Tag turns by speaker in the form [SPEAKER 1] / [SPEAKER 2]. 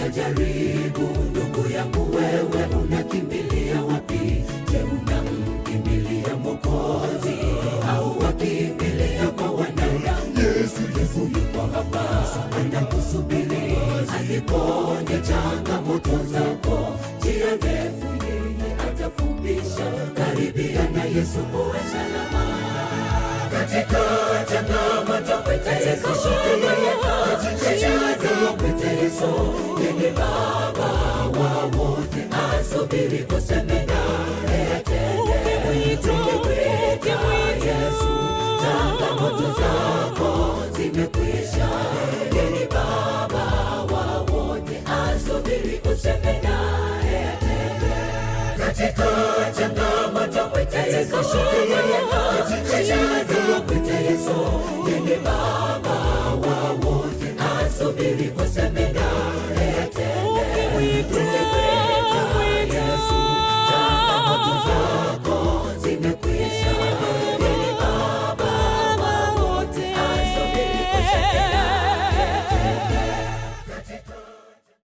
[SPEAKER 1] majaribu. Ndugu yangu, wewe unakimbilia wapi? Je, unamkimbilia Mwokozi au wakimbilia kwa wanadamu? Yesu yuko hapa anakusubiri, aziponye changamoto zako. Njia ndefu yeye atafupisha, karibia na Yesu uwe salama. Katika changamoto mwite Yesu, mwite Yesu, yeye Baba wa wote, asubiri useme naye atende. Mwite Yesu, changamoto zako zimekwisha. Yeye Baba wa wote, asubiri useme naye atende. Katika changamoto mwite Yesu, mwite Yesu, yeye Baba wa wote, asubiri useme naye